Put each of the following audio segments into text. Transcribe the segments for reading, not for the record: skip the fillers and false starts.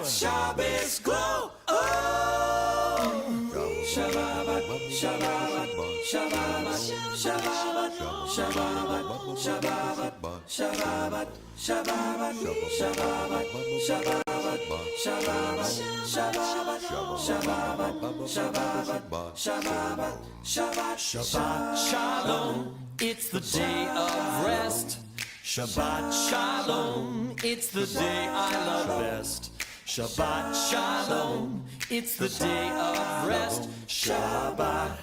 Shabbos glow. Oh, Shabbat, Shabbat, Shabbat, Shabbat, Shabbat, Shabbat, Shabbat, Shabbat, Shabbat, Shabbat, Shabbat Shalom, it's the day of rest. Shabbat Shalom, it's the day I love best. Shabbat Shalom, it's the day of rest. Shabbat,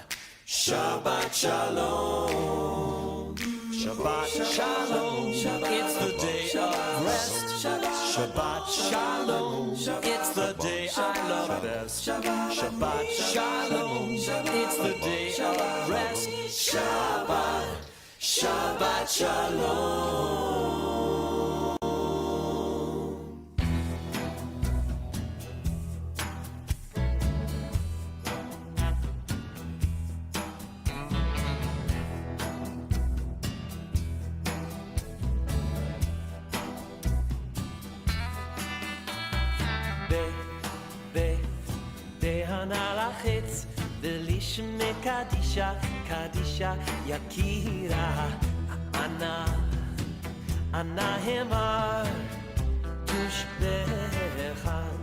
Shabbat Shalom. Shabbat Shalom, it's the day of rest. Shabbat Shalom, it's the day I love best. Shabbat Shalom, it's the day of rest. Shabbat, Shabbat Shalom. Hanalachitz, Velishme Kadisha, Kadisha, Yakira, Anna Hemar, Tushbechan.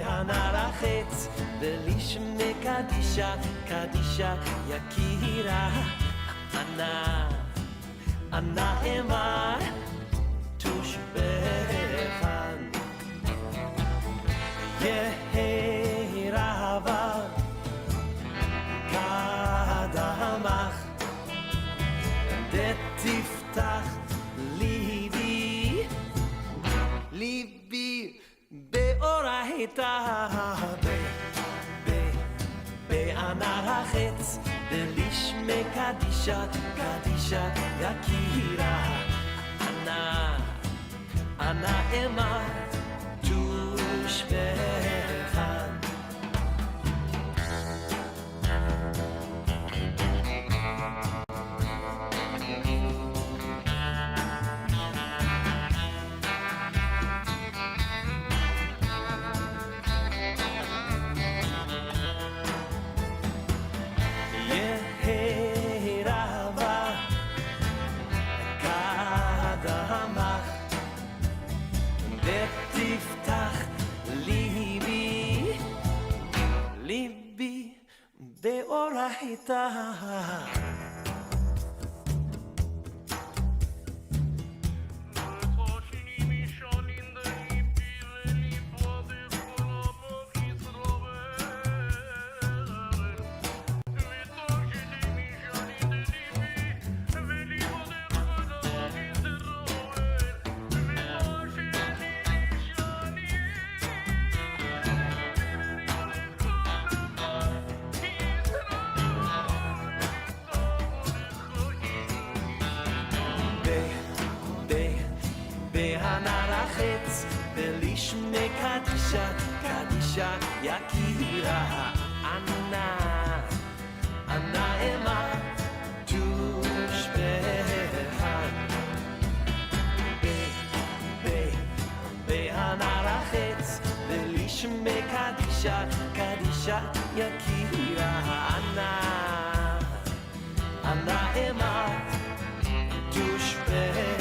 Hanalachitz, Velishme Kadisha, Kadisha, Yakira, Anna Emar, Tushbechan, Yehirava, Kadamach, Detiftach, Libi, Beorahita, Be'anarachetz, Belishme Kadisha, Kadisha, Yakira, Anna Emma, Tushbechan. Beorahita. Behanarachetz, Belishme Kadisha, Kadisha, Yakira, Anna Emma, Tushbechan. Behanarachetz, Belishme Kadisha, Kadisha, Yakira, Anna Emma, Tushbechan.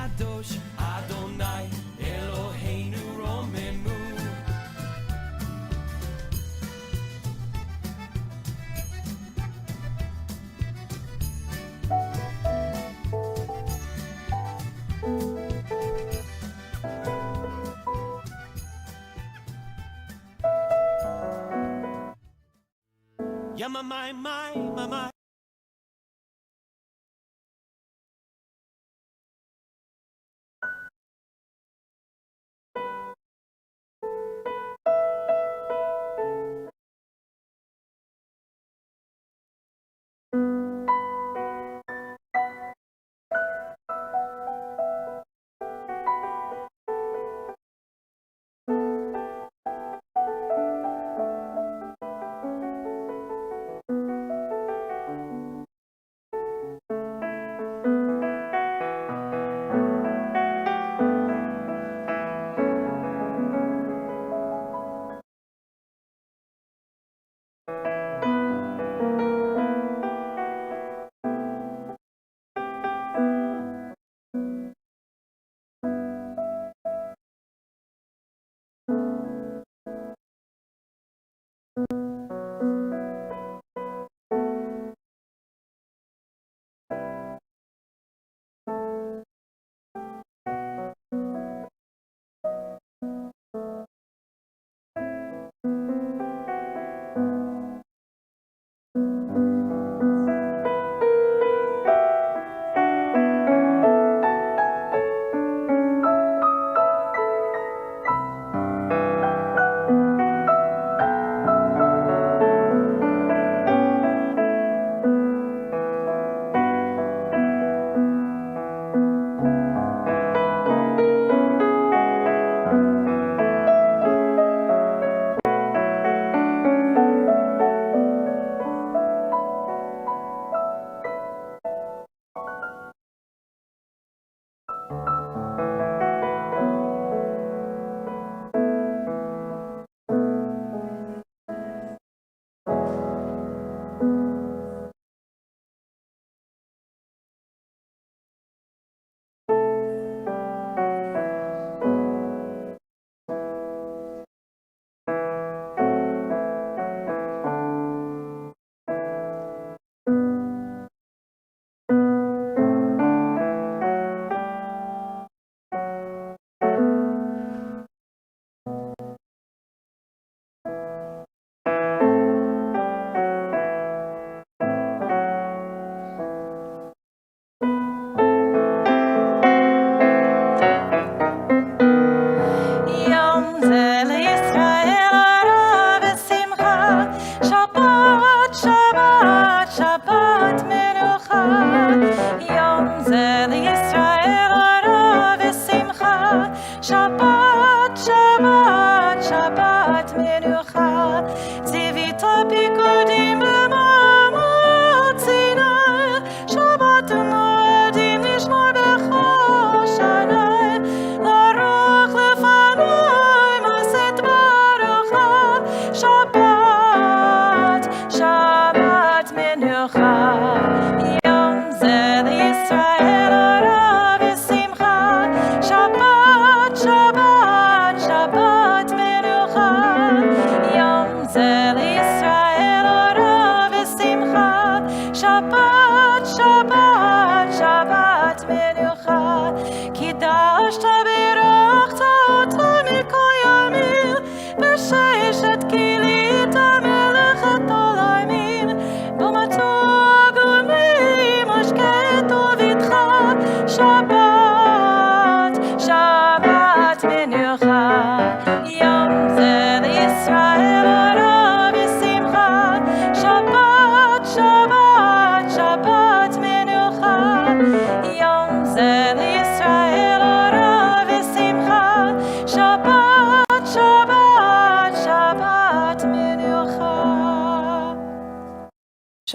kadosh Adonai Eloheinu romemu. Yama my.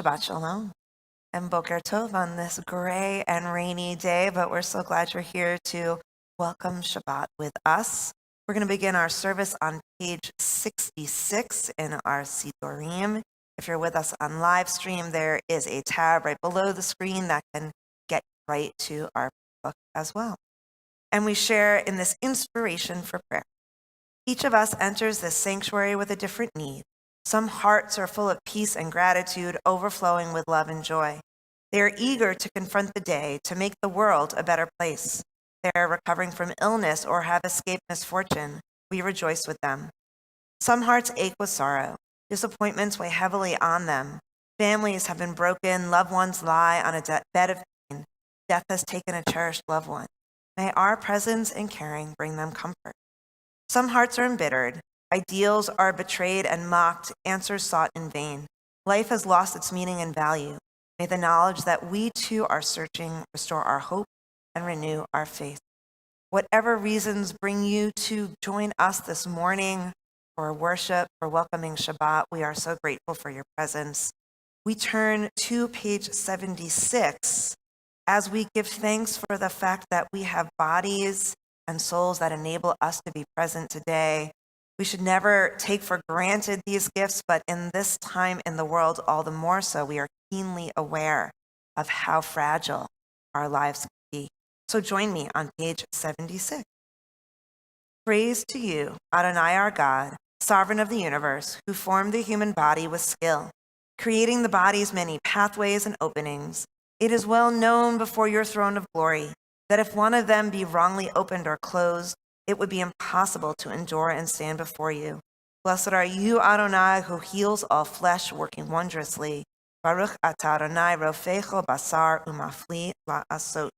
Shabbat Shalom and Boker Tov on this gray and rainy day, but we're so glad you're here to welcome Shabbat with us. We're going to begin our service on page 66 in our Sidorim. If you're with us on live stream, there is a tab right below the screen that can get right to our book as well. and we share in this inspiration for prayer. Each of us enters this sanctuary with a different need. Some hearts are full of peace and gratitude, overflowing with love and joy. They are eager to confront the day, to make the world a better place. They are recovering from illness or have escaped misfortune. We rejoice with them. Some hearts ache with sorrow. Disappointments weigh heavily on them. Families have been broken. Loved ones lie on a bed of pain. Death has taken a cherished loved one. May our presence and caring bring them comfort. Some hearts are embittered. Ideals are betrayed and mocked, answers sought in vain. Life has lost its meaning and value. May the knowledge that we too are searching restore our hope and renew our faith. Whatever reasons bring you to join us this morning for worship, for welcoming Shabbat, we are so grateful for your presence. We turn to page 76 as we give thanks for the fact that we have bodies and souls that enable us to be present today. We should never take for granted these gifts, but in this time in the world, all the more so, we are keenly aware of how fragile our lives can be. So join me on page 76. Praise to you, Adonai our God, sovereign of the universe, who formed the human body with skill, creating the body's many pathways and openings. It is well known before your throne of glory that if one of them be wrongly opened or closed, it would be impossible to endure and stand before you. Blessed are you, Adonai, who heals all flesh, working wondrously. Baruch atah Adonai, rofecho basar umafli la'asot.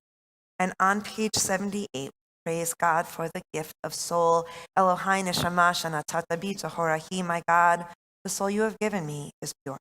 And on page 78, praise God for the gift of soul. Elohai neshama shanatata bi tohorahi, my God, the soul you have given me is pure.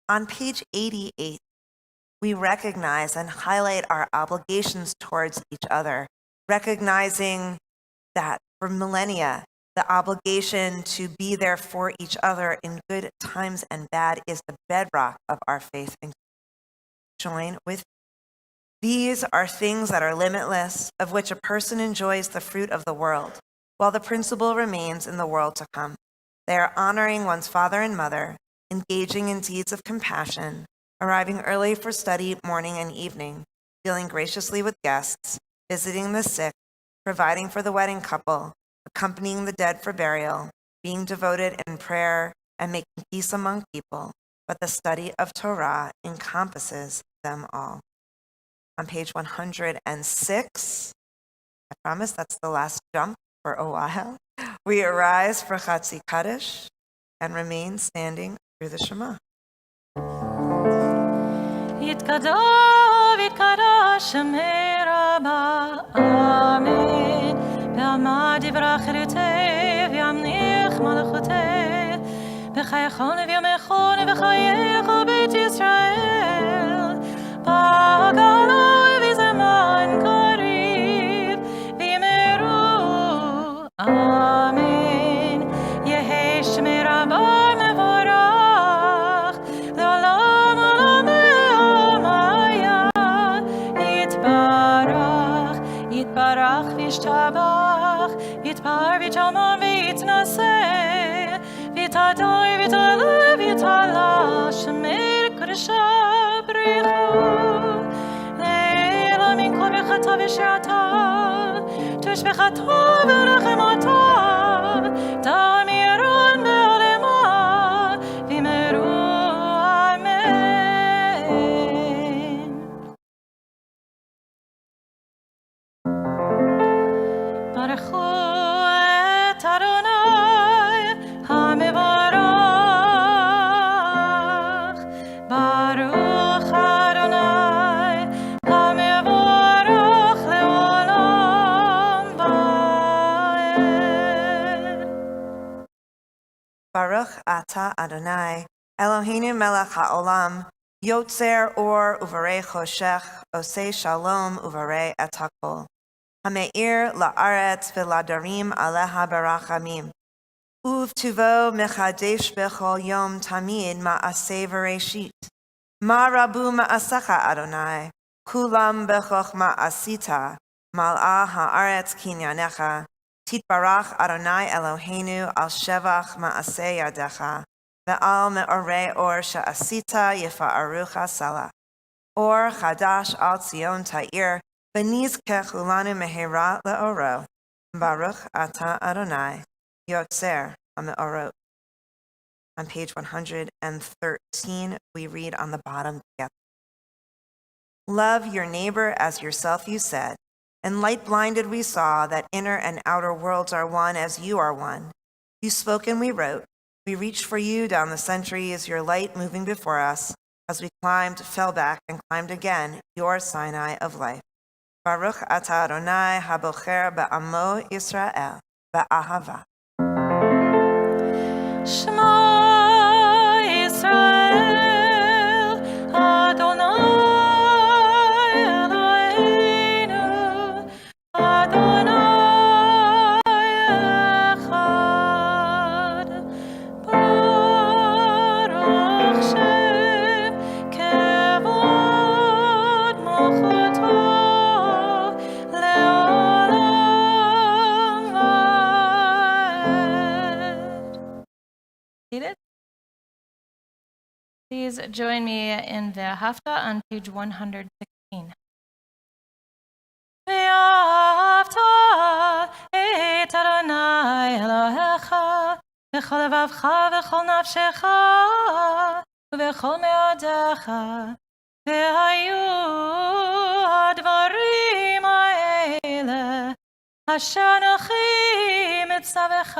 On page 88, we recognize and highlight our obligations towards each other, recognizing that for millennia, the obligation to be there for each other in good times and bad is the bedrock of our faith. And join with these are things that are limitless, of which a person enjoys the fruit of the world, while the principle remains in the world to come. They are honoring one's father and mother, engaging in deeds of compassion, arriving early for study morning and evening, dealing graciously with guests, visiting the sick, providing for the wedding couple, accompanying the dead for burial, being devoted in prayer, and making peace among people. But the study of Torah encompasses them all. On page 106, I promise that's the last jump for a while, we arise for Chatzi Kaddish and remain standing through the Shema. יתקדש שמי רבה, אמן. בעמד יברח חירותי וימליך מלכותי, בחייכון וביומכון ובחייך בית ישראל, בגלות ובזמן קריב ויאמרו אמן. יהי שמי רבה מבורך לעולם עולם יתברך וישתבח יתפאר ויתשמע ויתנשא ויתהדר ויתעלה ויתעלה שמר קודשא בריחו לעילא מן כל ברכתה ושירתה תשבחתה ורחמתה תמירון בעולמה ויאמרו אמן. ברכו את אדוני המבורך ברוך אדוני המבורך לעולם ועד. Baruch ata Adonai, Eloheinu melech ha'olam, yotzer or uvarei choshech, osei shalom uvarei et hakol. Hameir la'aretz v'ladarim aleha barachamim. Uv tuvo mechadesh bechol yom tamid ma'aseh v'reshit. Ma rabu ma'asecha Adonai, kulam bechochma asita, mal'a ha'aretz kinyanecha. Titbarach Adonai Eloheinu al shevach ma'aseh yadecha, ve'al me'orei or she'asita yifa'arucha salah. Or chadash al Tzion ta'ir, v'nizkech ulanu mehera le'oro. Baruch ata Adonai, yotzer ha'me'orot. On page 113, we read on the bottom together. Love your neighbor as yourself, you said. And light-blinded we saw that inner and outer worlds are one as you are one. You spoke and we wrote. We reached for you down the centuries, your light moving before us. As we climbed, fell back, and climbed again, your Sinai of life. Baruch ata Adonai habocher ba'amo Yisrael ba'ahava. Shema Yisrael Adonai Please join me in the Hafta on page 116. ואהבת את אדוני אלוהיך בכל לבבך וכל נפשך ובכל מאודיך. והיו הדברים האלה אשר אנוכי מצווך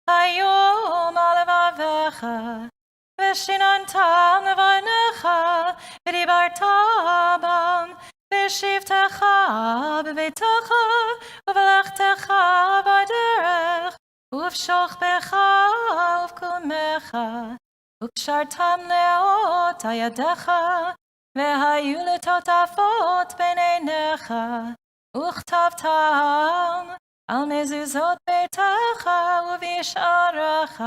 היום על לבביך ושיננתם לבניך ודיברת בם בשבתך בביתך ובלכתך בדרך ובשוכבך ובקומך וקשרתם לאות על ידיך והיו לטוטפות בין עיניך וכתבתם על מזוזות ביתך ובשעריך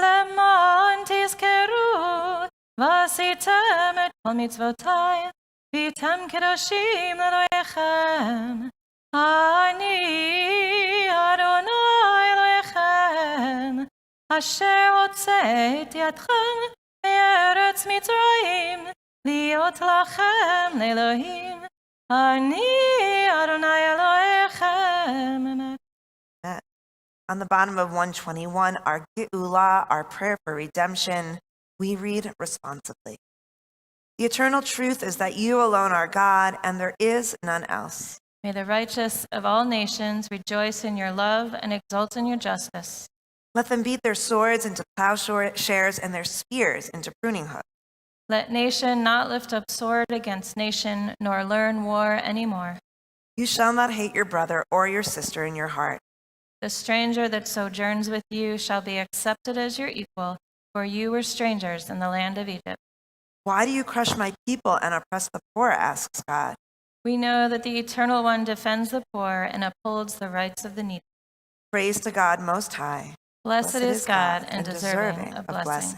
למען תזכרו ועשיתם את כל מצוותיי והייתם קדושים לאלוהיכם. אני אדוני אלוהיכם אשר הוצאתי אתכם מארץ מצרים להיות לכם לאלוהים. אני אדוני אלוהיכם. On the bottom of 121, our Geula, our prayer for redemption, we read responsively. The eternal truth is that you alone are God, and there is none else. May the righteous of all nations rejoice in your love and exult in your justice. Let them beat their swords into plowshares and their spears into pruning hooks. Let nation not lift up sword against nation, nor learn war anymore. You shall not hate your brother or your sister in your heart. The stranger that sojourns with you shall be accepted as your equal, for you were strangers in the land of Egypt. Why do you crush my people and oppress the poor, asks God. We know that the Eternal One defends the poor and upholds the rights of the needy. Praise to God Most High. Blessed is God and deserving of blessing.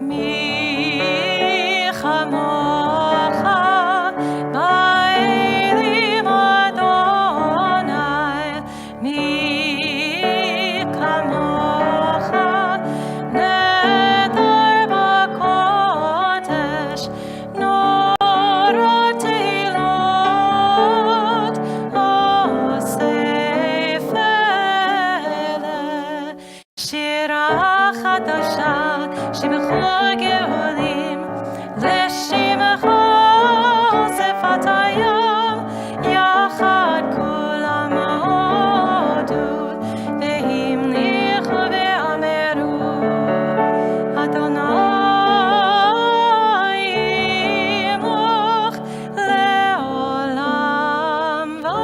Me שבחו גאולים לשמחו שפתיים יחד כולם הודו והמליכו ואמרו אדוני ימלוך לעולם ועד.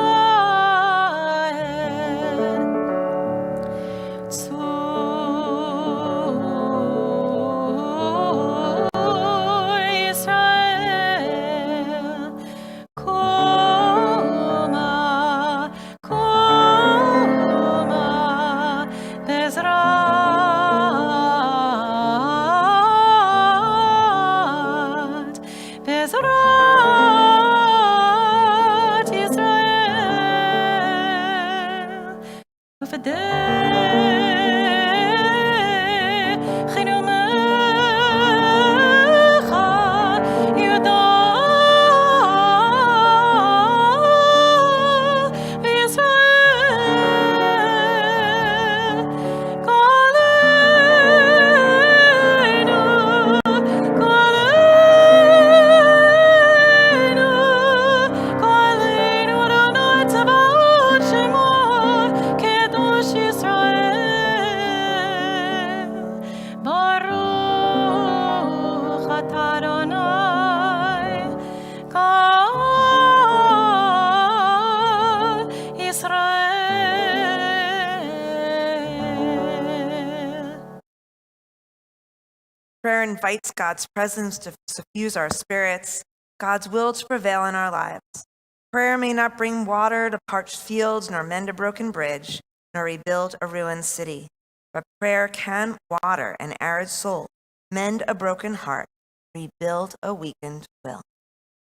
Prayer invites God's presence to suffuse our spirits, God's will to prevail in our lives. Prayer may not bring water to parched fields, nor mend a broken bridge, nor rebuild a ruined city. But prayer can water an arid soul, mend a broken heart, rebuild a weakened will.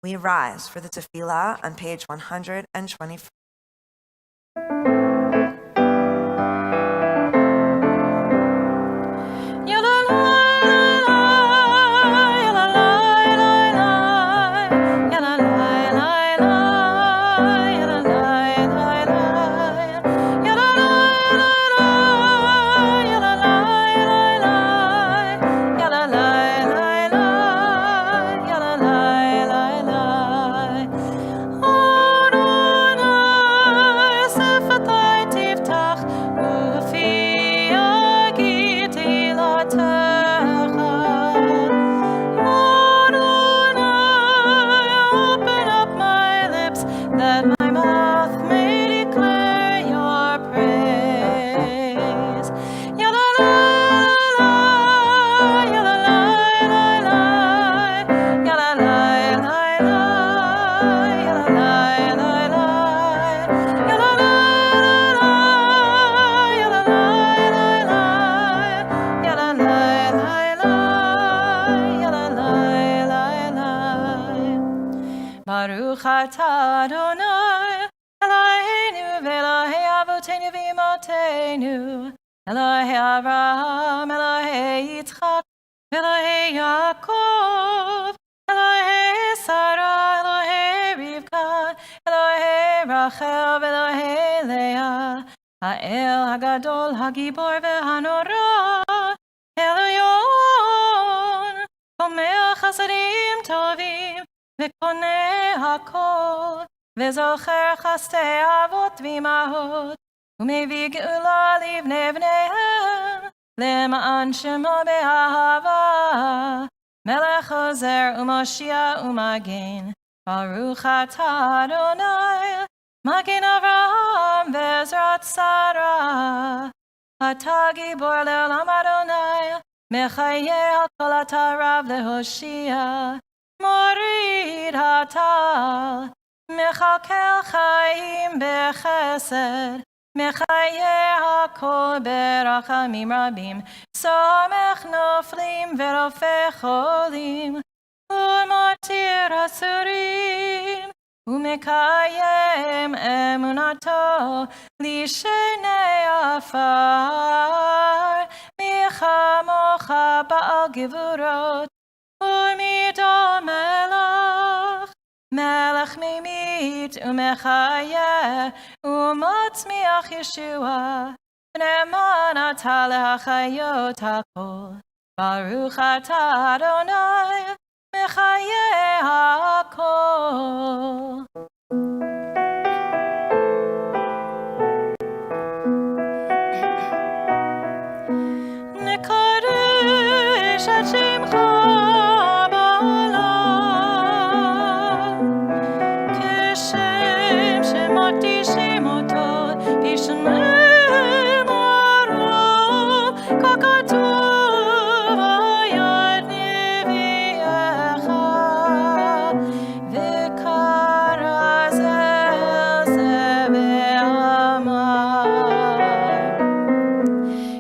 We rise for the tefillah on page 124. That my mouth may declare your praise. Baruch atah Adonai, Eloheinu v'Elokei Avotenu v'Imotenu, Elohei Avraham, Elohei Yitzchak, Elohei Yaakov, Elohei Sarah, Elohei Rivka, Elohei Rachel, Elohei Leah, Ha'el Hagadol, Hagibor v'Hanora, Elyon, Omer Chasadim Tovim, וקונה הכל, וזוכר חסדי אבות ואימהות, ומביא גאולה לבני בניהם, למען שמו באהבה, מלך עוזר ומושיע ומגן, ברוך אתה אדוני, מגן אברהם בעזרת שרה, אתה גיבור לעולם אדוני, מחיה על כל אתה רב להושיע, מוריד הטל, מכלכל חיים בחסד, מחיה הכל ברחמים רבים, סומך נופלים ורופא חולים, ומותיר אסורים, ומקיים אמונתו לשני עפר, מי כמוך בעל גבורות, ומי דומה לך, מלך ממית ומחיה, ומצמיח ישוע, נאמן אתה להחיות הכל. Baruch atah Adonai, mechayeh hakol. Nekadosh et shemcha ba'olam, כשם שמקדישים אותו בשמם הרוב, ככתוב על יד נביאך, וקרא זה אל זה ואמר,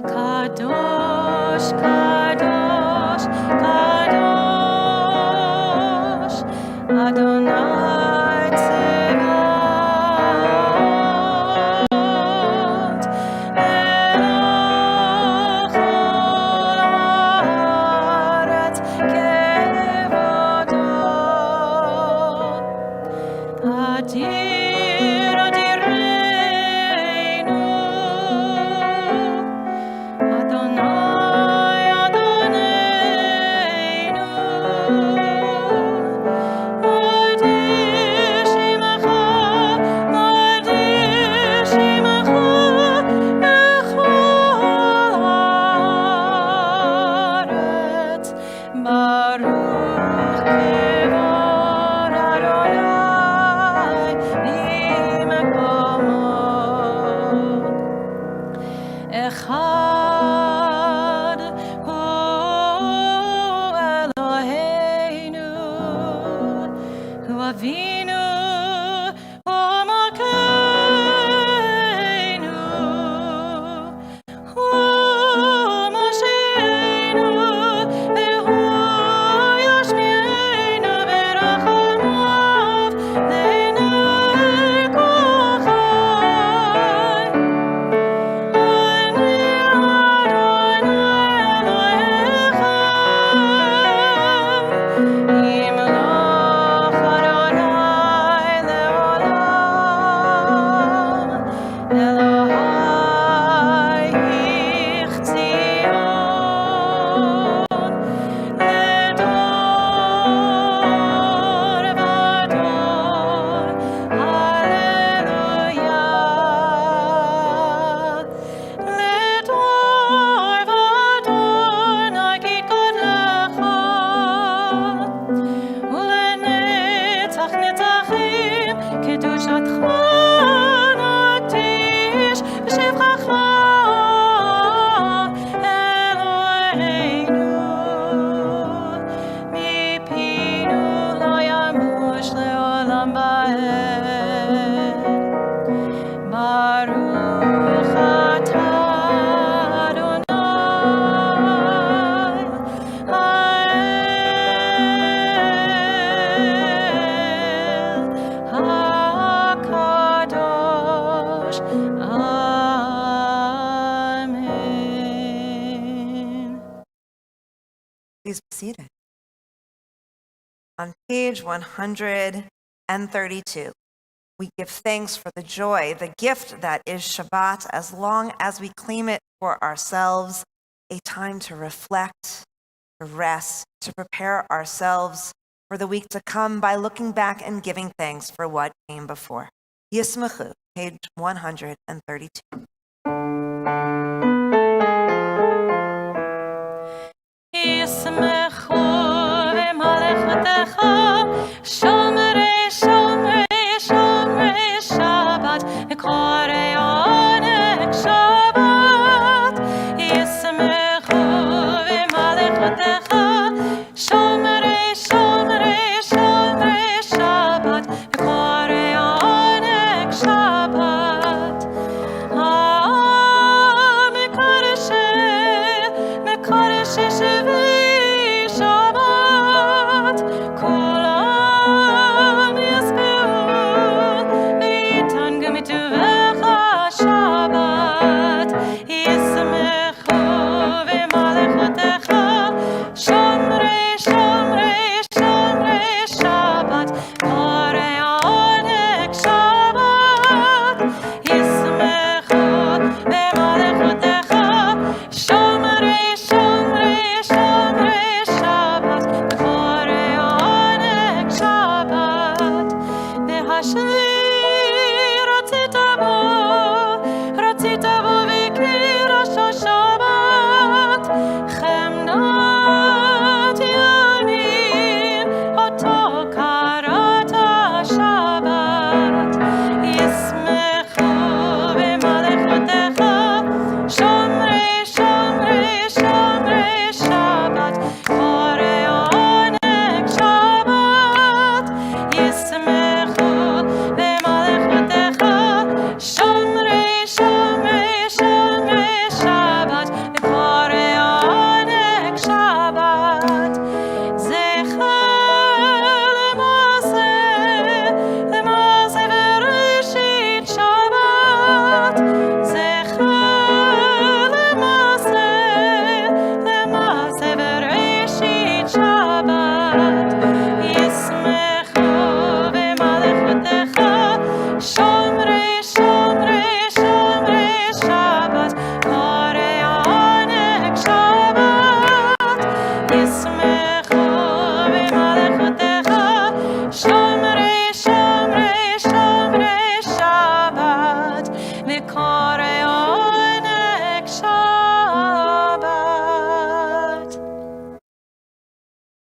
קדוש, קדוש, קדוש, אדוני צבאות, אלוהי כל הארץ כבודו. אדיר אדירנו, Adonai Adonenu, Mo'adeh Shemacha, Mo'adeh Shemacha, bechol haaretz, Baruch kevod Adonai b'makomo. Echad hu Eloheinu, hu Avinu, hu Malkeinu, hu Mosheinu, vehu Yashmeinu berachamav le'nei kochai. Baruch atah Adonai, Ha'el HaKadosh. Amen. Please be seated. On page 132, we give thanks for the joy, the gift that is Shabbat, as long as we claim it for ourselves, a time to reflect, to rest, to prepare ourselves for the week to come by looking back and giving thanks for what came before. Yismachu, page 132. Yismechu v'malechotecha, shomrei, shomrei, shomrei Shabbat, v'korei onek Shabbat. Yismechu v'malechotecha, shomrei, shomrei, shomrei Shabbat, v'korei onek Shabbat. Mekadosh shevei ישמחו במלכותך, שומרי שומרי שומרי שבת, וקוראי עונג שבת.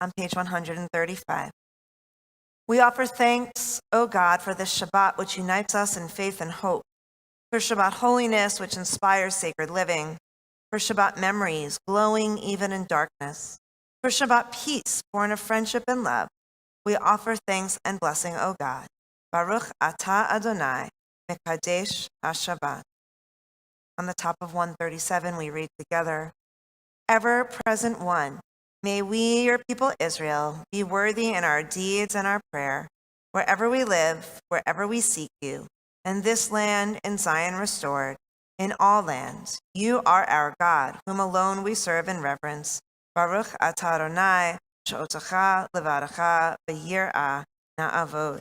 On page 135. We offer thanks, O God, for this Shabbat which unites us in faith and hope, for Shabbat holiness which inspires sacred living, for Shabbat memories glowing even in darkness, for Shabbat peace born of friendship and love. We offer thanks and blessing, O God. Baruch atah Adonai, mekadesh ha-Shabbat. On the top of 137, we read together, Ever-present one, may we, your people Israel, be worthy in our deeds and our prayer, wherever we live, wherever we seek you, and this land in Zion restored, in all lands. You are our God, whom alone we serve in reverence. Baruch atah Adonai, she'otacha levarecha b'yirah na'avod.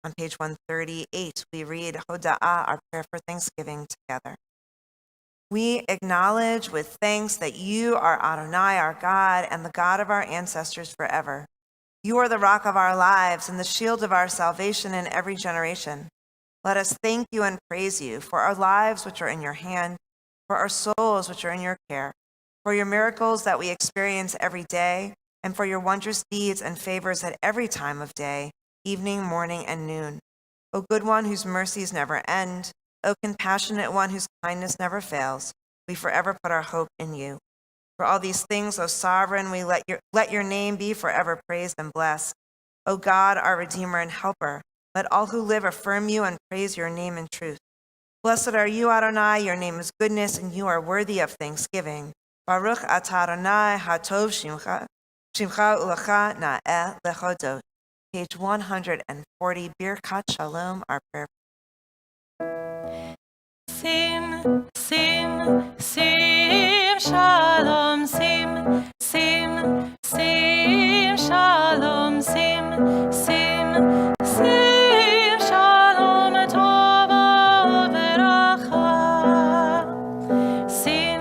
On page 138, we read Hoda'ah, our prayer for Thanksgiving, together. We acknowledge with thanks that you are Adonai, our God, and the God of our ancestors forever. You are the rock of our lives and the shield of our salvation in every generation. Let us thank you and praise you for our lives which are in your hand, for our souls which are in your care, for your miracles that we experience every day, and for your wondrous deeds and favors at every time of day, evening, morning, and noon. O good one whose mercies never end, O compassionate one whose kindness never fails, we forever put our hope in you. For all these things, O sovereign, we let your name be forever praised and blessed. O God, our Redeemer and Helper, let all who live affirm you and praise your name in truth. Blessed are you, Adonai, your name is goodness, and you are worthy of thanksgiving. Baruch atah Adonai, hatov shimcha ulecha na'eh lechodot. Page 140, Birkat Shalom, our prayer. Sim, sim, sim, shalom, sim, sim, sim, shalom, sim, sim, sim, shalom, tova veracha. Sim,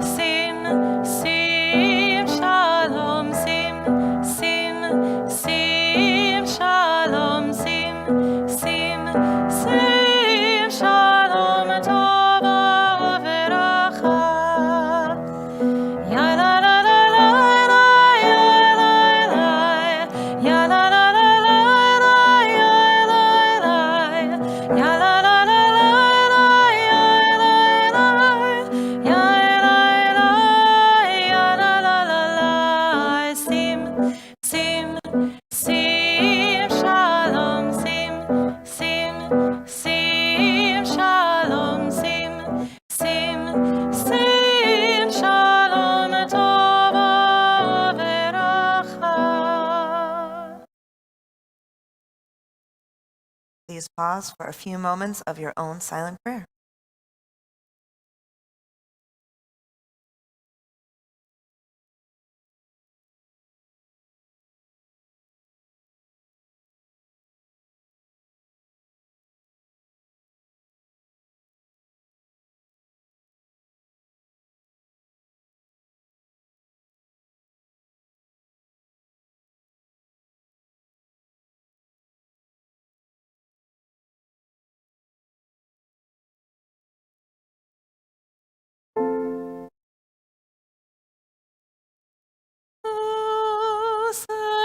sim, sim, shalom, sim, sim, sim, shalom, sim, sim, sim, shalom, tova veracha. Ya la la la la la, ya la la, ya la la la la la, ya la la, ya la la la la, ya la la, ya la la la, sim, sim, sim, shalom, sim, sim, sim, shalom, sim, sim, sim, shalom, tova veracha. Please pause for a few moments of your own silent prayer.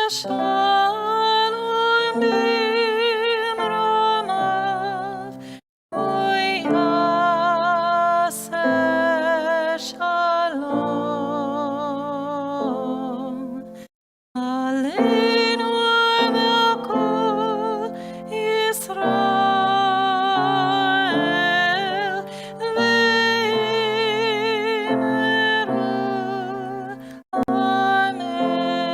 Shalom bimromav, oyaseh shalom. Aleinu v'kol Yisrael v'immeru. Amen.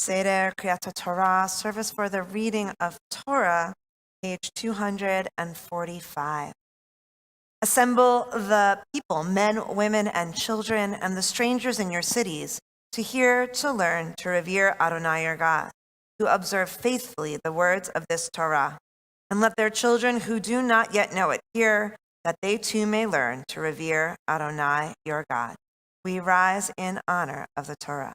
Seder Kriyat Torah, service for the reading of Torah, page 245. Assemble the people, men, women, and children, and the strangers in your cities, to hear, to learn, to revere Adonai your God, to observe faithfully the words of this Torah. And let their children who do not yet know it hear, that they too may learn to revere Adonai your God. We rise in honor of the Torah.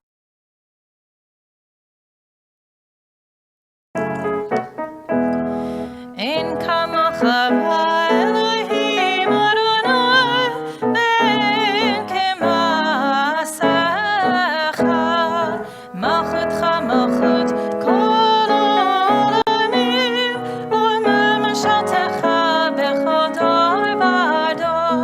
אין כמוך באלוהים אדוני, ואין כמעשיך. מלכותך מלכות כל העולמים, וממשלתך בכל דור ודור.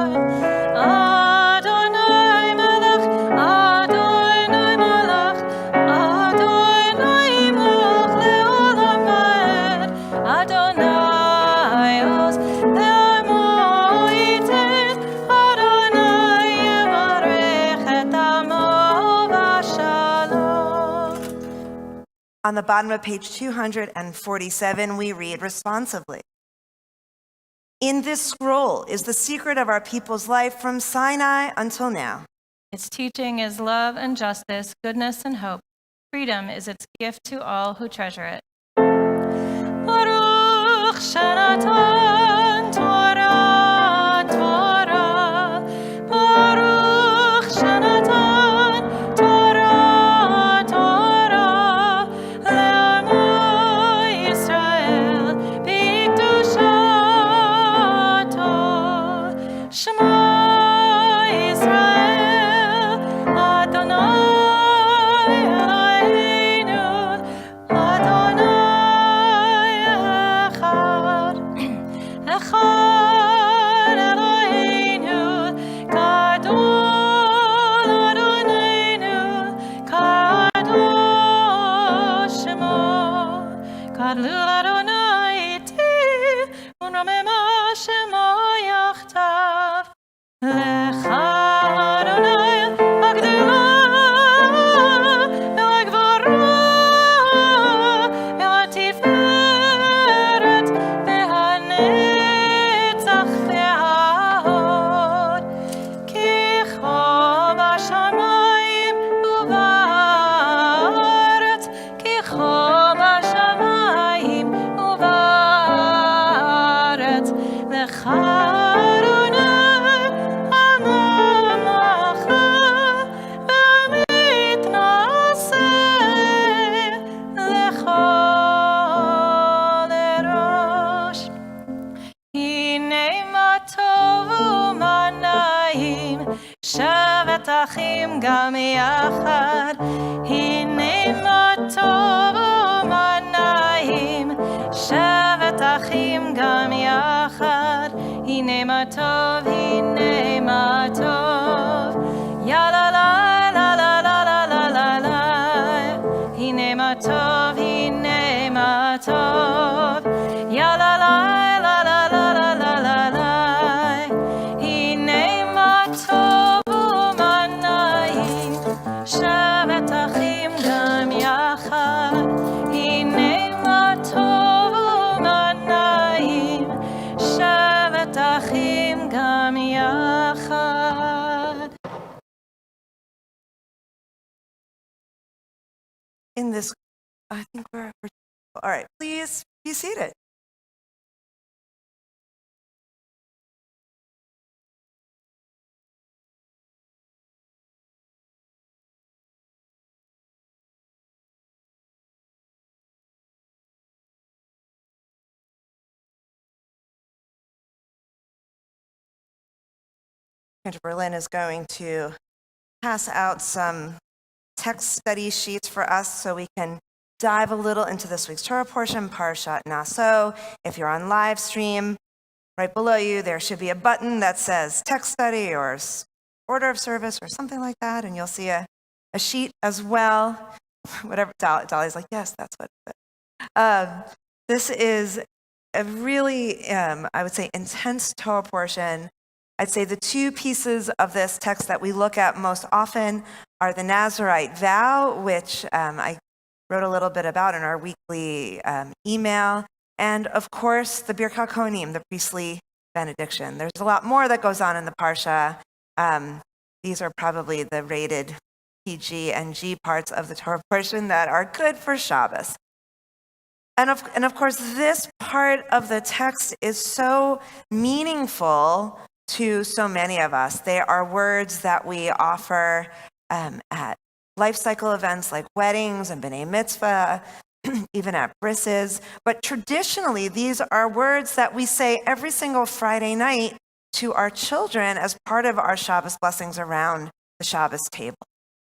אדוני מלך, אדוני מלך, אדוני מלך לעולם ועד. אדוני עוז לעמו ייתן, אדוני יברך את עמו בשלום. On the bottom of page 247, we read responsively. In this scroll is the secret of our people's life from Sinai until now. Its teaching is love and justice, goodness and hope. Freedom is its gift to all who treasure it. Baruch Shanatan Torah Torah. Baruch Shanatan Torah Torah. Le'amo Yisrael b'kedushato. Shema Yisrael Adonai Eloheinu Adonai Echad. Echad Eloheinu Gadol Adonenu Kadosh Shemo. Gadlul Adonai iti unramema Shemo yachtav. Lecha Adonai הגדולה והגבורה והתפארת והנצח וההוד. כי כה בשמיים ובארץ, כי כה בשמיים ובארץ. לך אדוני הממלכה והמתנשא לכל ראש. הנה מה טוב ומה נעים, שבת אחים גם יחד. הנה מה טוב ומה נעים, שבת אחים גם יחד. הנה מה טוב, הנה מה טוב. יאללה לה לה לה לה לה לה לה לה. הנה מה טוב, הנה מה טוב. יאללה לה לה לה לה לה לה לה לה. הנה מה טוב ומה נעים, שבת אחים גם יחד. הנה מה טוב ומה נעים, שבת אחים גם יחד. In this, I think we're all right. Please be seated. Andrew Berlin is going to pass out some text study sheets for us so we can dive a little into this week's Torah portion, Parshat Naso. If you're on live stream, right below you, there should be a button that says text study or order of service or something like that, and you'll see a sheet as well. Whatever, Dolly's like, yes, that's what it is. This is a really, I would say, intense Torah portion. I'd say the two pieces of this text that we look at most often are the Nazirite vow, which I wrote a little bit about in our weekly email. And of course, the Birkat Kohanim, the priestly benediction. There's a lot more that goes on in the Parsha. These are probably the rated PG and G parts of the Torah portion that are good for Shabbos. And of course, this part of the text is so meaningful to so many of us. They are words that we offer at life cycle events like weddings and B'nai Mitzvah, even at brises. But traditionally, these are words that we say every single Friday night to our children as part of our Shabbos blessings around the Shabbos table.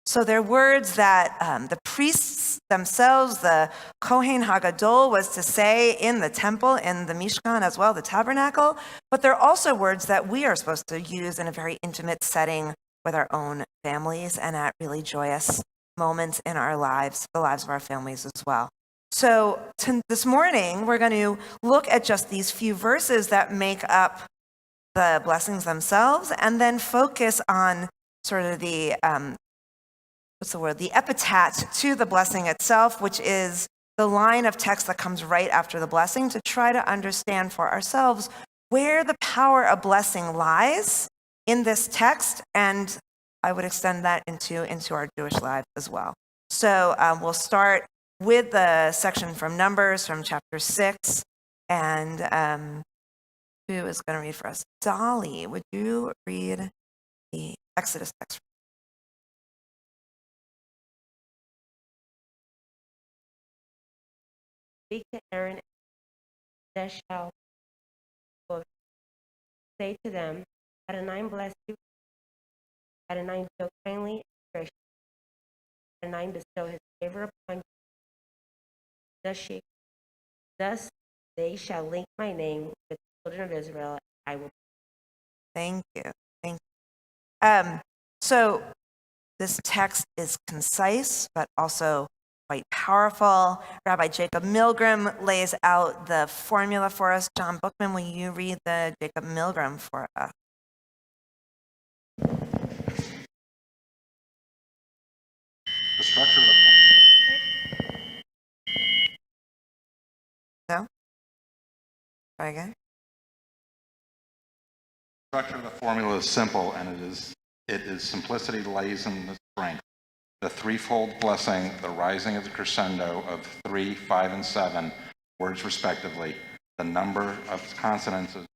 So they're words that the priests themselves, the Kohen Hagadol, was to say in the temple, in the Mishkan as well, the tabernacle. But they're also words that we are supposed to use in a very intimate setting with our own families and at really joyous moments in our lives, the lives of our families as well. So this morning, we're going to look at just these few verses that make up the blessings themselves, and then focus on sort of the the epithet to the blessing itself, which is the line of text that comes right after the blessing, to try to understand for ourselves where the power of blessing lies in this text, and I would extend that into our Jewish lives as well. So we'll start with the section from Numbers, from chapter 6, and who is going to read for us? Dolly, would you read the Exodus text? Speak to Aaron, and shall say to them, Adonai bless you, Adonai deal kindly and gracious, Adonai bestow his favor upon you. Thus they shall link my name with the children of Israel, and I will. Thank you. Thank you. So this text is concise, but also quite powerful. Rabbi Jacob Milgram lays out the formula for us. John Bookman, will you read the Jacob Milgram for us? The structure of No? Try again. the structure of the formula is simple, and it is simplicity lays in the strength. The threefold blessing, the rising of the crescendo of 3, 5, and 7 words respectively. The number of consonants is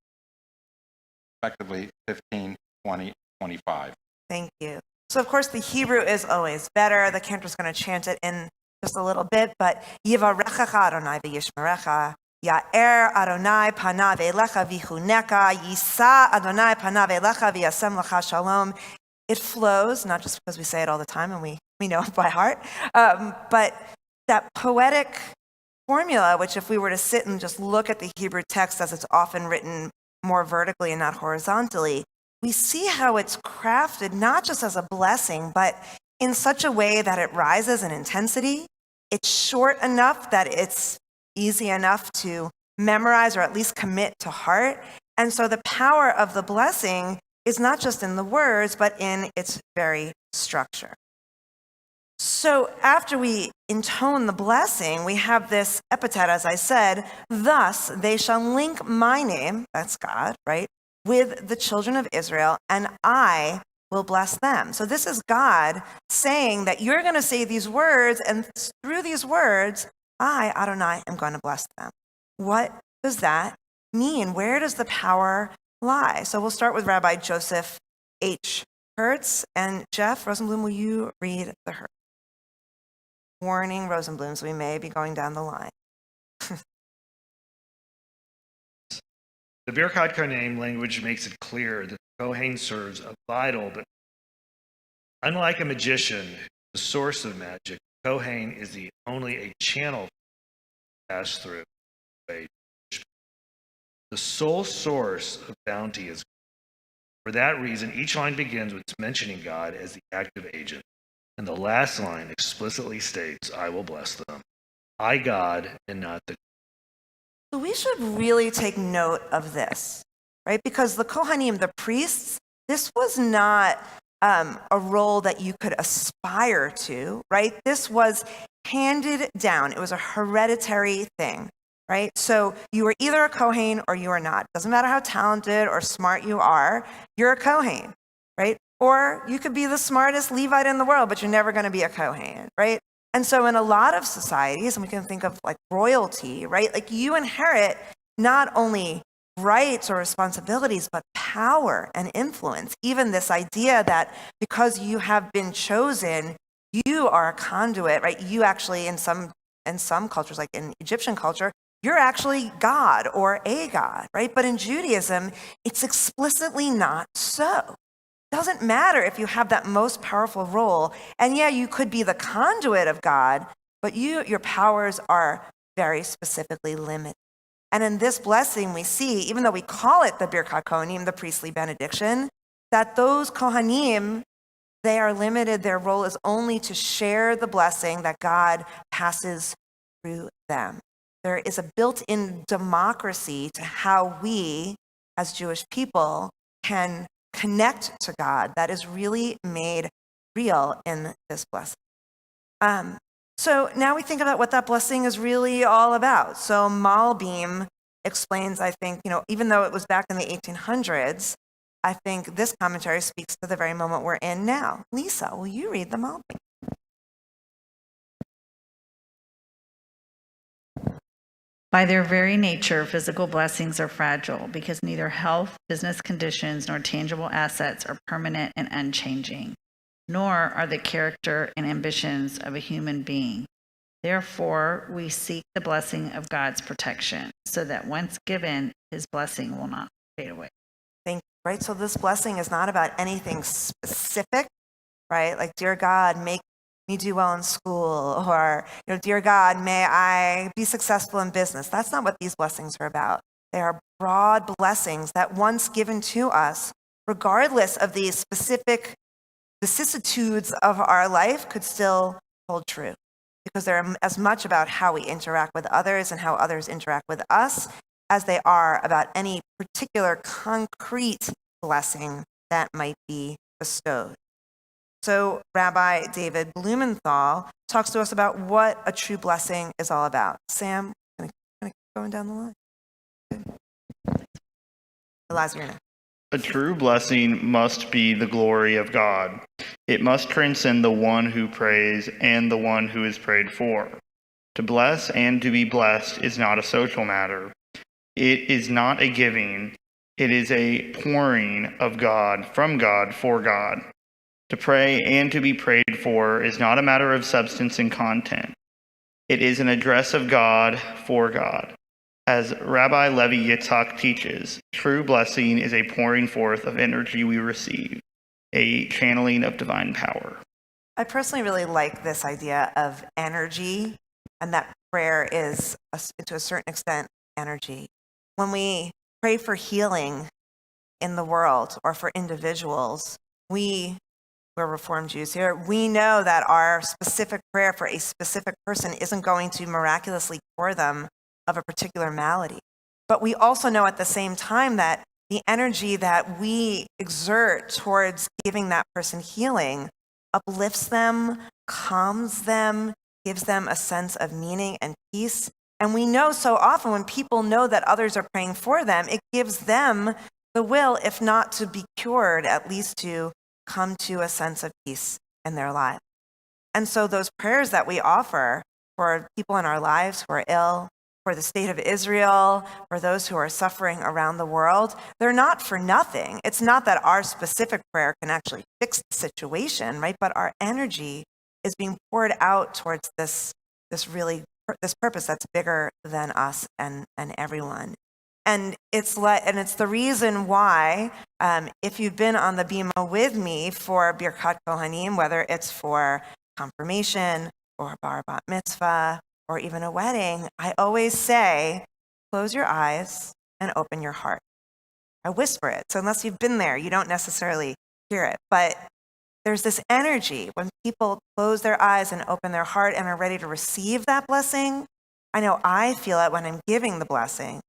respectively 15, 20, 25. Thank you. So, of course, the Hebrew is always better. The cantor's going to chant it in just a little bit, but Yivarechacha Adonai v'yishmerecha, Ya'er Adonai panav elecha v'chuneka, Yisa Adonai panav elecha v'yasem lecha shalom. It flows, not just because we say it all the time and we know it by heart, but that poetic formula, which if we were to sit and just look at the Hebrew text as it's often written more vertically and not horizontally, we see how it's crafted not just as a blessing, but in such a way that it rises in intensity. It's short enough that it's easy enough to memorize or at least commit to heart. And so the power of the blessing is not just in the words, but in its very structure. So after we intone the blessing, we have this epithet, as I said, thus they shall link my name, that's God, right, with the children of Israel, and I will bless them. So this is God saying that you're going to say these words, and through these words, I, Adonai, am going to bless them. What does that mean? Where does the power lie? So we'll start with Rabbi Joseph H. Hertz, and Jeff Rosenblum, will you read the Hertz? Warning, Rosenblum, so we may be going down the line. The Birkat Kohanim language makes it clear that the Kohen serves a vital, but unlike a magician, the source of magic, Kohen is only a channel to pass through. The sole source of bounty is God. For that reason, each line begins with mentioning God as the active agent, and the last line explicitly states, I will bless them. I, God, and not the. So we should really take note of this, right? Because the Kohanim, the priests, this was not a role that you could aspire to, right? This was handed down. It was a hereditary thing, right? So you were either a Kohen or you are not. Doesn't matter how talented or smart you are, you're a Kohen, right? Or you could be the smartest Levite in the world, but you're never going to be a Kohen, right? And so in a lot of societies, and we can think of like royalty, right? Like you inherit not only rights or responsibilities, but power and influence. Even this idea that because you have been chosen, you are a conduit, right? You actually, in some cultures, like in Egyptian culture, you're actually God or a God, right? But in Judaism, it's explicitly not so. Doesn't matter if you have that most powerful role. And yeah, you could be the conduit of God, but your powers are very specifically limited. And in this blessing, we see, even though we call it the Birkat Kohanim, the priestly benediction, that those Kohanim, they are limited. Their role is only to share the blessing that God passes through them. There is a built-in democracy to how we, as Jewish people, can connect to God that is really made real in this blessing. So now we think about what that blessing is really all about. So Malbim explains, I think, even though it was back in the 1800s, I think this commentary speaks to the very moment we're in now. Lisa, will you read the Malbim? By their very nature, physical blessings are fragile because neither health, business conditions, nor tangible assets are permanent and unchanging, nor are the character and ambitions of a human being. Therefore, we seek the blessing of God's protection so that once given, his blessing will not fade away. Thank you, right? So this blessing is not about anything specific, right? Like, dear God, make me do well in school, or, dear God, may I be successful in business. That's not what these blessings are about. They are broad blessings that once given to us, regardless of the specific vicissitudes of our life, could still hold true. Because they're as much about how we interact with others and how others interact with us as they are about any particular concrete blessing that might be bestowed. So Rabbi David Blumenthal talks to us about what a true blessing is all about. Sam, kind of going down the line. Good. Eliza, you're next. A true blessing must be the glory of God. It must transcend the one who prays and the one who is prayed for. To bless and to be blessed is not a social matter. It is not a giving. It is a pouring of God, from God, for God. To pray and to be prayed for is not a matter of substance and content. It is an address of God for God. As Rabbi Levi Yitzhak teaches, true blessing is a pouring forth of energy we receive, a channeling of divine power. I personally really like this idea of energy, and that prayer is, to a certain extent, energy. When we pray for healing in the world or for individuals, we're Reformed Jews here, we know that our specific prayer for a specific person isn't going to miraculously cure them of a particular malady. But we also know at the same time that the energy that we exert towards giving that person healing uplifts them, calms them, gives them a sense of meaning and peace. And we know so often when people know that others are praying for them, it gives them the will, if not to be cured, at least to come to a sense of peace in their lives. And so those prayers that we offer for people in our lives who are ill, for the state of Israel, for those who are suffering around the world, they're not for nothing. It's not that our specific prayer can actually fix the situation, right? But our energy is being poured out towards this purpose that's bigger than us and everyone. And it's the reason why, if you've been on the bima with me for Birkat Kohanim, whether it's for confirmation or bar bat mitzvah or even a wedding, I always say, close your eyes and open your heart. I whisper it, so unless you've been there, you don't necessarily hear it. But there's this energy when people close their eyes and open their heart and are ready to receive that blessing. I know I feel it when I'm giving the blessing.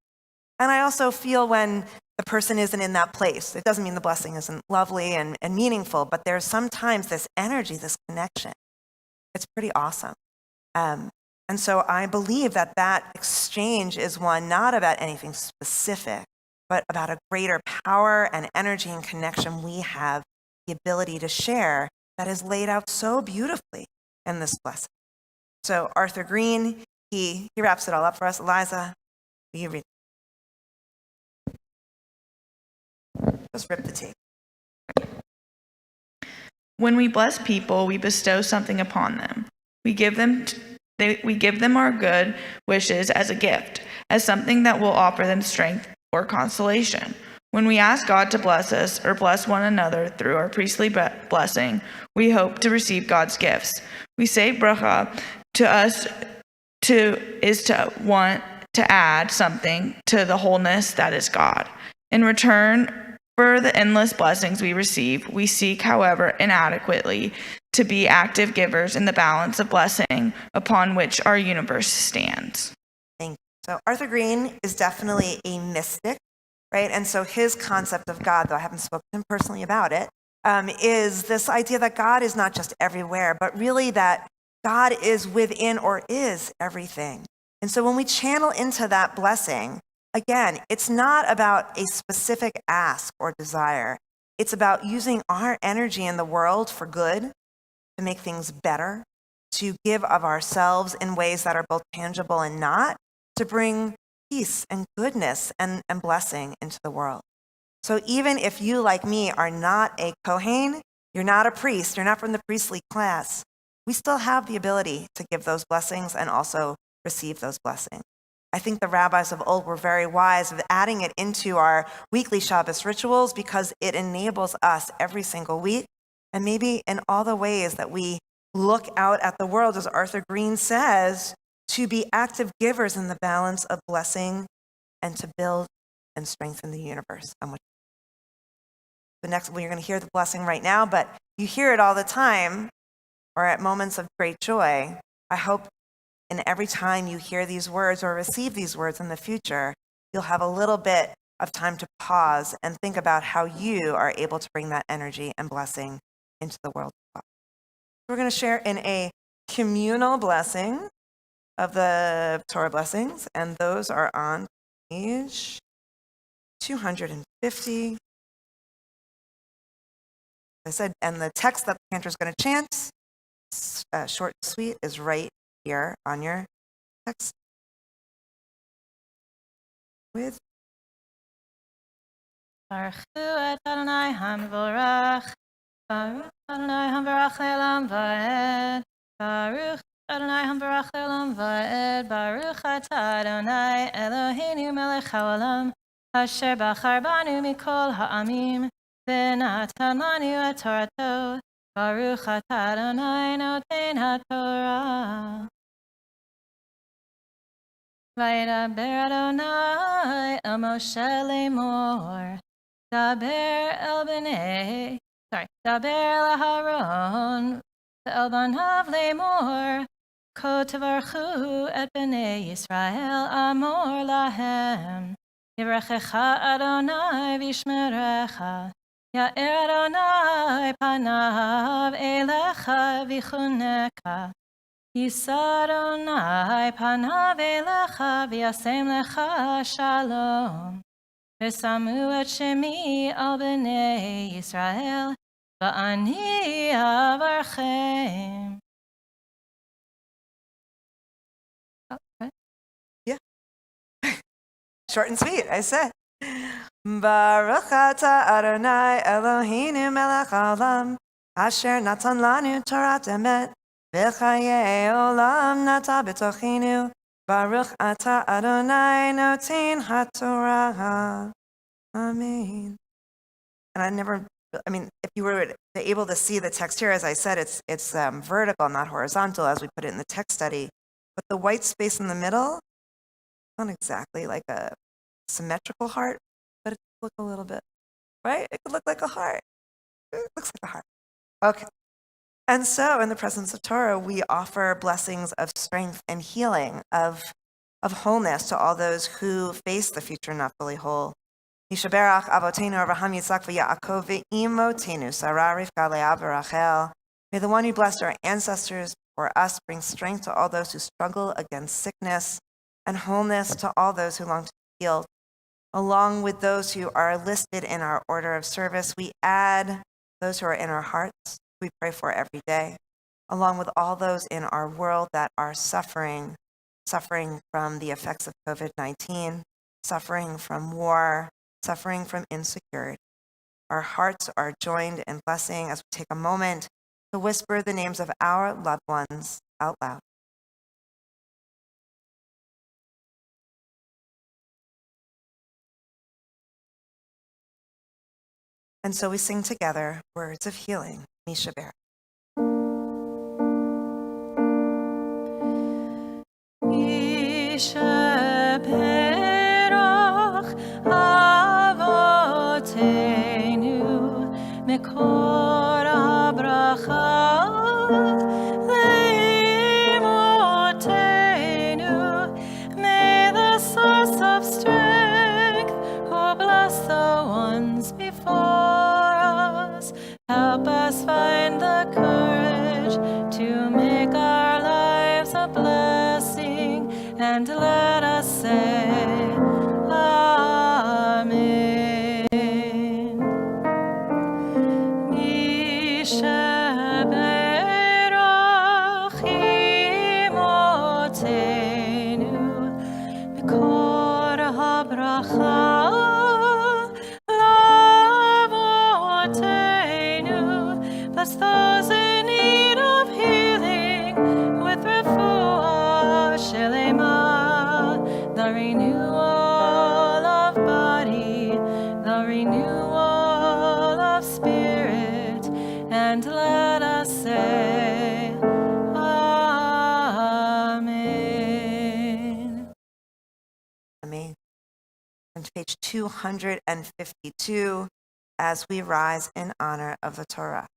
And I also feel when the person isn't in that place. It doesn't mean the blessing isn't lovely and meaningful, but there's sometimes this energy, this connection. It's pretty awesome. And so I believe that that exchange is one not about anything specific, but about a greater power and energy and connection we have the ability to share that is laid out so beautifully in this blessing. So Arthur Green, he wraps it all up for us. Eliza, will you read? Just rip the tape. When we bless people, we bestow something upon them. We give them our good wishes as a gift, as something that will offer them strength or consolation. When we ask God to bless us or bless one another through our priestly blessing, we hope to receive God's gifts. We say bracha to us to want to add something to the wholeness that is God. In return for the endless blessings we receive, we seek, however, inadequately, to be active givers in the balance of blessing upon which our universe stands. Thank you. So Arthur Green is definitely a mystic, right? And so his concept of God, though I haven't spoken to him personally about it, is this idea that God is not just everywhere, but really that God is within or is everything. And so when we channel into that blessing, again, it's not about a specific ask or desire. It's about using our energy in the world for good, to make things better, to give of ourselves in ways that are both tangible and not, to bring peace and goodness and blessing into the world. So even if you, like me, are not a Kohen, you're not a priest, you're not from the priestly class, we still have the ability to give those blessings and also receive those blessings. I think the rabbis of old were very wise of adding it into our weekly Shabbos rituals because it enables us every single week, and maybe in all the ways that we look out at the world, as Arthur Green says, to be active givers in the balance of blessing and to build and strengthen the universe. The next, well, you're going to hear the blessing right now, but you hear it all the time or at moments of great joy. I hope in every time you hear these words or receive these words in the future, you'll have a little bit of time to pause and think about how you are able to bring that energy and blessing into the world. We're going to share in a communal blessing of the Torah blessings, and those are on page 250. I said, and the text that the cantor is going to chant, short and sweet, is right here on your text. With Baruch Hu et Adonai HaMevorach, Baruch Adonai HaMevorach Le'olam Va'ed, Baruch Adonai HaMevorach Le'olam Va'ed, Baruch Atah Adonai Eloheinu Melech HaOlam, Asher Bachar Banu Mikol Ha'amim, V'natan Lanu et Torato, Baruch Atah Adonai Noten HaTorah. Vaydaber Adonai el Moshe Lemor, Daber el Aharon, el Banav Lemor, Ko Tevarchu et Bnei Yisrael Amor Lahem, Yivrechecha Adonai Vishmerecha, Ya'er Adonai Panav Elecha Vichuneka, Yisa Adonai panav elecha v'yasem lecha shalom. V'samu et shemi al b'nei Yisrael v'ani avarchem. yeah, short and sweet. I said, Baruch atah Adonai Eloheinu Melech Haolam, Asher natan lanu Torah emet. V'chayei olam nata b'tochinu, Baruch atah Adonai noten haTorah. Amen. And if you were able to see the text here, as I said, it's vertical, not horizontal, as we put it in the text study. But the white space in the middle, not exactly like a symmetrical heart, but it could look a little bit, right? It could look like a heart. It looks like a heart. Okay. And so in the presence of Torah, we offer blessings of strength and healing, of wholeness to all those who face the future not fully whole. Yishaberach Avotenu Avraham Yitzchak v'Yaakov v'Imotenu Sarah Rivka Leah v'Rachel. May the one who blessed our ancestors for us. Bring strength to all those who struggle against sickness and wholeness to all those who long to be healed. Along with those who are listed in our order of service, we add those who are in our hearts, we pray for every day, along with all those in our world that are suffering from the effects of COVID-19, suffering from war, suffering from insecurity. Our hearts are joined in blessing as we take a moment to whisper the names of our loved ones out loud. And so we sing together words of healing, Mishaber. Mishaberach Avotenu Mekor HaBracha Leimotenu. May the source of strength who bless the ones before us help us find the courage to make our lives a blessing, and let us say Amen. Mishaberach Imotenu Mikor HaBracha Lavotenu. Bless those in need of healing with refuah shelema, the renewal of body, the renewal of spirit, and let us say Amen. Amen. On page 252, as we rise in honor of the Torah.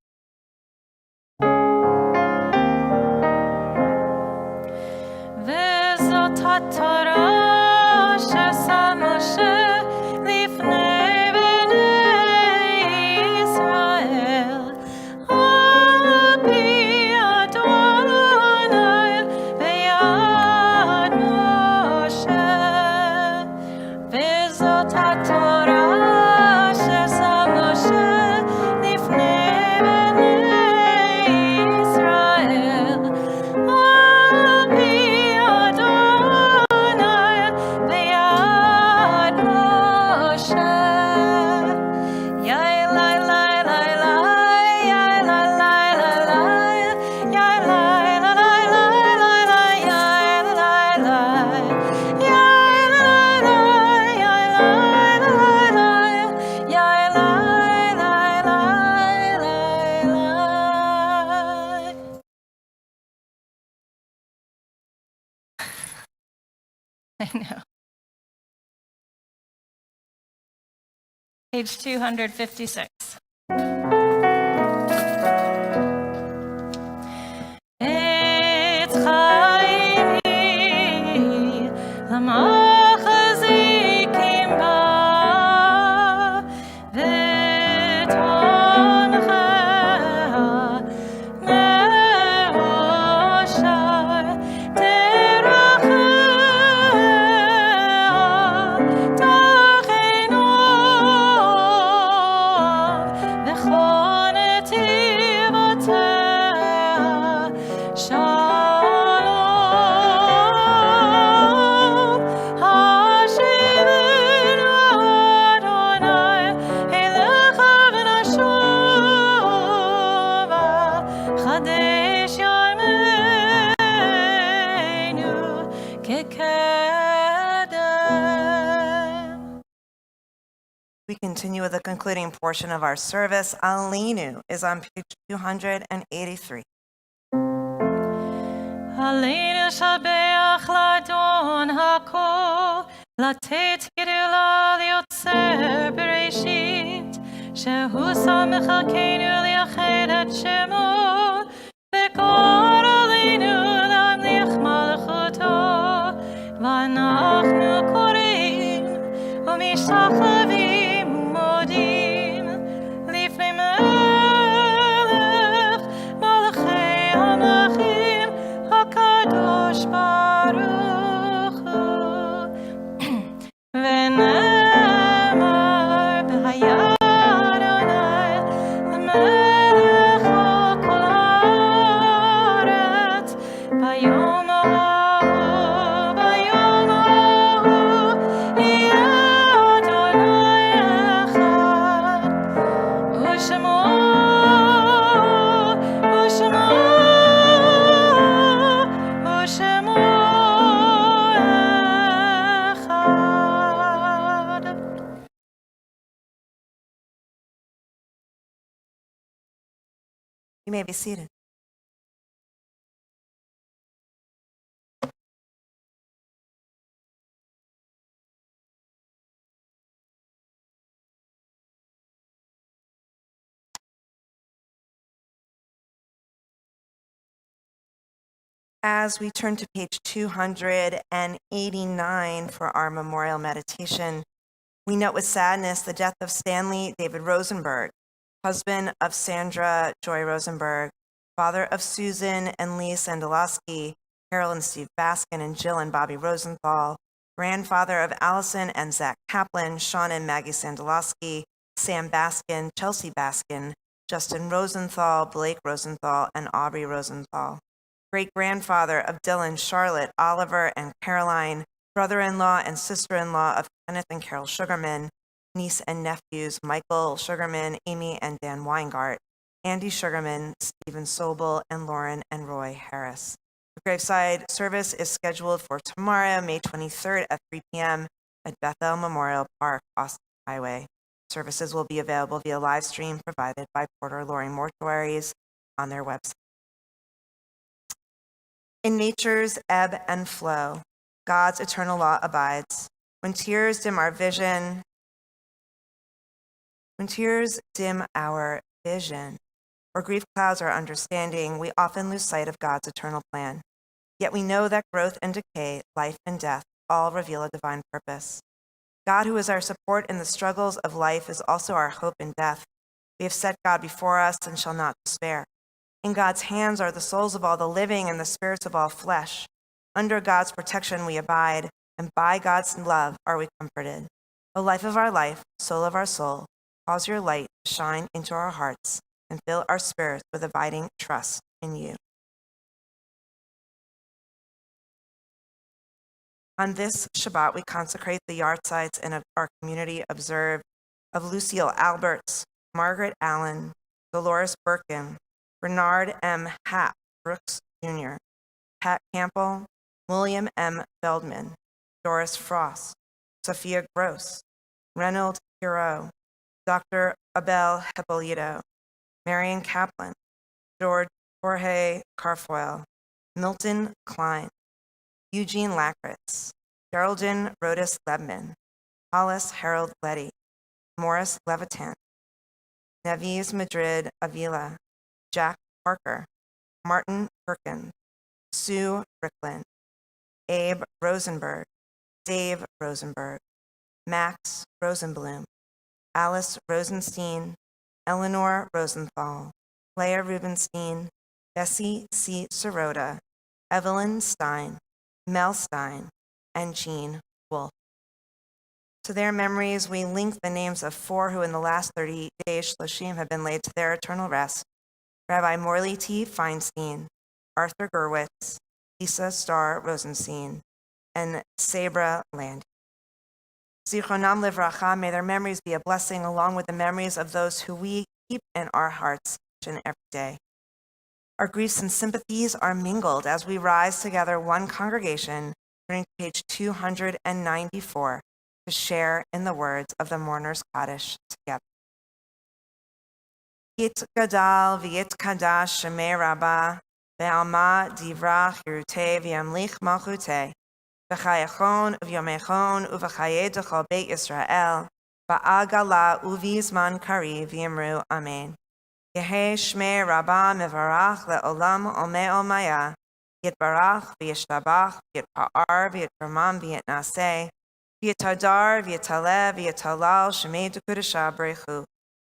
וזאת התורה שעשה משה לפני בני ישראל, על פי אדוני ביד משה. וזאת התורה שעשה משה לפני בני ישראל, על פי אדוני ביד משה. יאי לי לי לי לי, יאי לי לי לי לי, יאי לי לי לי לי לי, יאי לי לי, יאי לי לי, יאי לי לי, יאי לי לי. I know. Page 256. Etz chaimi l'machazikim ba, v'toncha me'oshar terachea tachenu v'chol netivotea shalom. Hashivenu Adonai elecha v'nashuva, chadesh yameinu kekedem. We continue with the concluding portion of our service. Alinu is on page 283. Aleinu shabeach ladon hakol, latet gedula liotzer bereshit, shehu samechakenu liached et shemo, v'kor aleinu lamlich malchuto, v'anachnu korim u'mishachlavim u'modim lifnei melech malachei hamachim You may be seated. As we turn to page 289 for our memorial meditation, we note with sadness the death of Stanley David Rosenberg, husband of Sandra Joy Rosenberg, father of Susan and Lee Sandalowski, Carol and Steve Baskin, and Jill and Bobby Rosenthal, grandfather of Allison and Zach Kaplan, Sean and Maggie Sandalowski, Sam Baskin, Chelsea Baskin, Justin Rosenthal, Blake Rosenthal, and Aubrey Rosenthal. Great-grandfather of Dylan, Charlotte, Oliver, and Caroline, brother-in-law and sister-in-law of Kenneth and Carol Sugarman, niece and nephews Michael Sugarman, Amy and Dan Weingart, Andy Sugarman, Stephen Sobel, and Lauren and Roy Harris. The graveside service is scheduled for tomorrow, May 23rd at 3 p.m. at Beth-El Memorial Park, Austin Highway. Services will be available via live stream provided by Porter Loring Mortuaries on their website. In nature's ebb and flow, God's eternal law abides. When tears dim our vision, or grief clouds our understanding, we often lose sight of God's eternal plan. Yet we know that growth and decay, life and death, all reveal a divine purpose. God, who is our support in the struggles of life, is also our hope in death. We have set God before us and shall not despair. In God's hands are the souls of all the living and the spirits of all flesh. Under God's protection we abide, and by God's love are we comforted. O life of our life, soul of our soul, cause your light to shine into our hearts and fill our spirits with abiding trust in you. On this Shabbat, we consecrate the yahrzeits in our community observed of Lucille Alberts, Margaret Allen, Dolores Birkin, Bernard M. Happ Brooks Jr., Pat Campbell, William M. Feldman, Doris Frost, Sophia Gross, Reynold Hiro, Dr. Abel Hippolito, Marion Kaplan, Jorge Carfoyle, Milton Klein, Eugene Lakritz, Geraldine Rodas Lebman, Hollis Harold Letty, Morris Levitant, Neves Madrid Avila, Jack Parker, Martin Perkins, Sue Bricklin, Abe Rosenberg, Dave Rosenberg, Max Rosenblum, Alice Rosenstein, Eleanor Rosenthal, Leah Rubenstein, Bessie C. Sirota, Evelyn Stein, Mel Stein, and Jean Wolfe. To their memories, we link the names of 4 who in the last 30 days Shloshim have been laid to their eternal rest: Rabbi Morley T. Feinstein, Arthur Gerwitz, Lisa Starr Rosenstein, and Sabra Land. Zichronam livracha, may their memories be a blessing along with the memories of those who we keep in our hearts each and every day. Our griefs and sympathies are mingled as we rise together, one congregation, turning to page 294, to share in the words of the mourner's Kaddish together. Yit gadal v'yit kadash shemei rabbah, ve'alma divrach yiruteh v'yamlich malchuteh, v'chayachon v'yomechon uv'chayeh d'chol beit Yisrael, v'agala uv'zman kariv v'yimru amen. Yehei shmei rabbah mevarach le'olam omei omaya, yitbarach v'yishtabach v'yitpa'ar v'yitramam v'yitnaseh, v'yitadar v'yitaleh v'yitalal shemei d'kudashah b'rechu.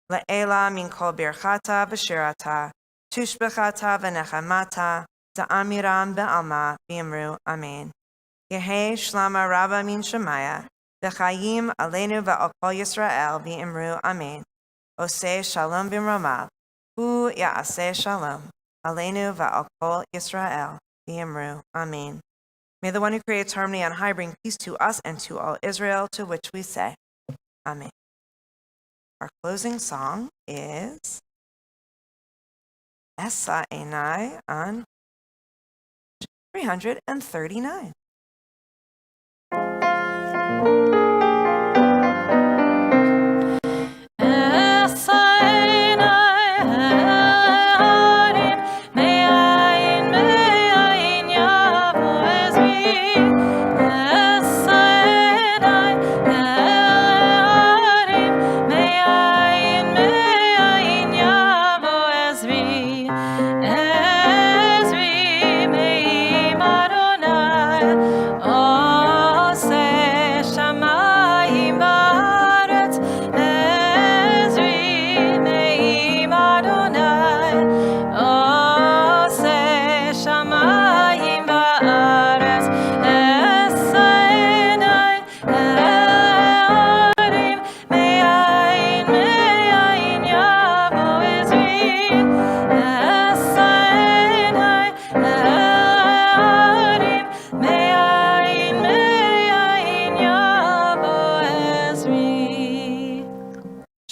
Le'ela min kol birchata v'shirata, tushbechata v'nechamata, za'amiram be'alma v'yimru amen. Yehei shlama rabba min shemaya, v'chayim aleinu v'al kol Yisrael v'yimru amen. Oseh shalom b'mromav, hu ya'aseh shalom, aleinu v'al kol Yisrael v'yimru amen. May the one who creates harmony on high bring peace to us and to all Israel, to which we say, amen. Our closing song is Esa Enai on 339.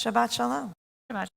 Shabbat Shalom. Shabbat.